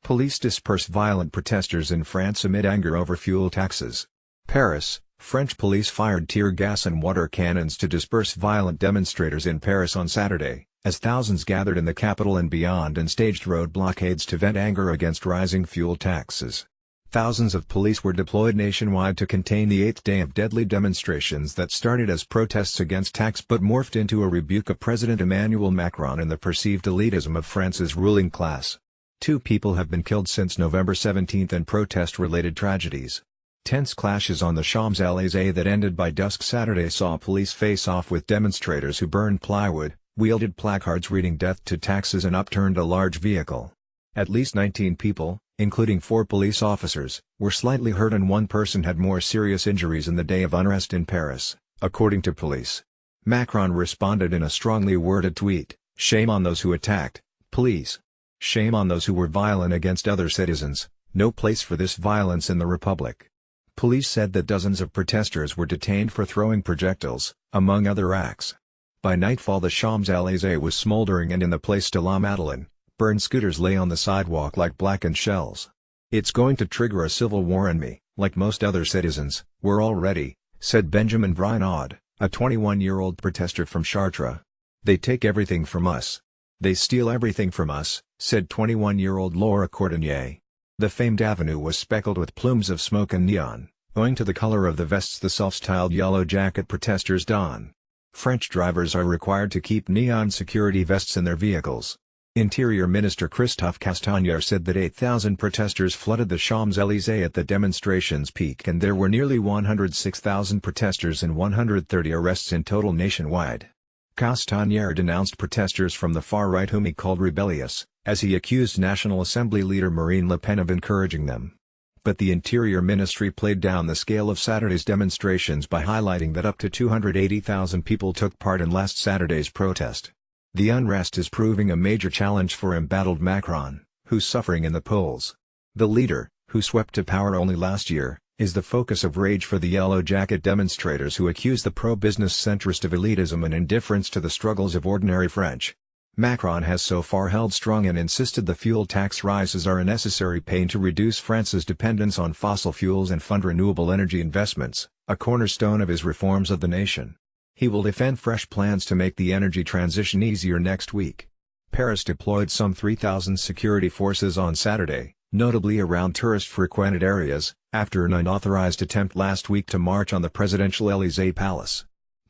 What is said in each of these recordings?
Police disperse violent protesters in France amid anger over fuel taxes. Paris, French police fired tear gas and water cannons to disperse violent demonstrators in Paris on Saturday, as thousands gathered in the capital and beyond and staged road blockades to vent anger against rising fuel taxes. Thousands of police were deployed nationwide to contain the eighth day of deadly demonstrations that started as protests against tax but morphed into a rebuke of President Emmanuel Macron and the perceived elitism of France's ruling class. 2 people have been killed since November 17 in protest-related tragedies. Tense clashes on the Champs-Élysées that ended by dusk Saturday saw police face off with demonstrators who burned plywood, wielded placards reading "Death to Taxes" and upturned a large vehicle. At least 19 people, including 4 police officers, were slightly hurt and 1 person had more serious injuries in the day of unrest in Paris, according to police. Macron responded in a strongly worded tweet, "Shame on those who attacked police. Shame on those who were violent against other citizens, no place for this violence in the Republic." Police said that dozens of protesters were detained for throwing projectiles, among other acts. By nightfall the Champs-Élysées was smoldering and in the Place de la Madeleine, burned scooters lay on the sidewalk like blackened shells. "It's going to trigger a civil war and me, like most other citizens, we're all ready," said Benjamin Brinaud, a 21-year-old protester from Chartres. "They take everything from us. They steal everything from us," said 21-year-old Laura Cordonnier. The famed avenue was speckled with plumes of smoke and neon, owing to the color of the vests the self-styled yellow jacket protesters don. French drivers are required to keep neon security vests in their vehicles. Interior Minister Christophe Castaner said that 8,000 protesters flooded the Champs-Élysées at the demonstration's peak and there were nearly 106,000 protesters and 130 arrests in total nationwide. Castaner denounced protesters from the far right whom he called rebellious, as he accused National Assembly leader Marine Le Pen of encouraging them. But the Interior Ministry played down the scale of Saturday's demonstrations by highlighting that up to 280,000 people took part in last Saturday's protest. The unrest is proving a major challenge for embattled Macron, who's suffering in the polls. The leader, who swept to power only last year, is the focus of rage for the Yellow Jacket demonstrators who accuse the pro-business centrist of elitism and indifference to the struggles of ordinary French. Macron has so far held strong and insisted the fuel tax rises are a necessary pain to reduce France's dependence on fossil fuels and fund renewable energy investments, a cornerstone of his reforms of the nation. He will defend fresh plans to make the energy transition easier next week. Paris deployed some 3,000 security forces on Saturday, notably around tourist-frequented areas, after an unauthorized attempt last week to march on the presidential Élysée Palace.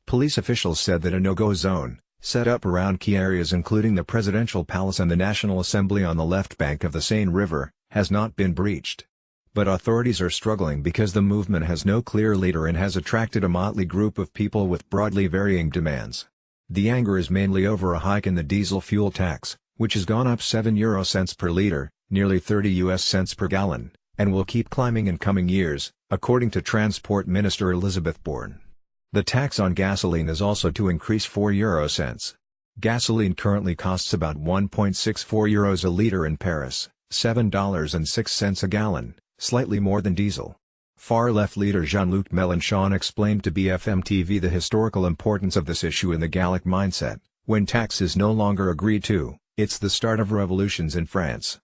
Police officials said that a no-go zone, set up around key areas including the Presidential Palace and the National Assembly on the left bank of the Seine River, has not been breached. But authorities are struggling because the movement has no clear leader and has attracted a motley group of people with broadly varying demands. The anger is mainly over a hike in the diesel fuel tax, which has gone up 7 euro cents per liter, nearly 30 US cents per gallon, and will keep climbing in coming years, according to Transport Minister Elizabeth Borne. The tax on gasoline is also to increase 4 euro cents. Gasoline currently costs about 1.64 euros a liter in Paris, $7.06 a gallon, slightly more than diesel. Far-left leader Jean-Luc Mélenchon explained to BFM TV the historical importance of this issue in the Gallic mindset. "When tax is no longer agreed to, it's the start of revolutions in France."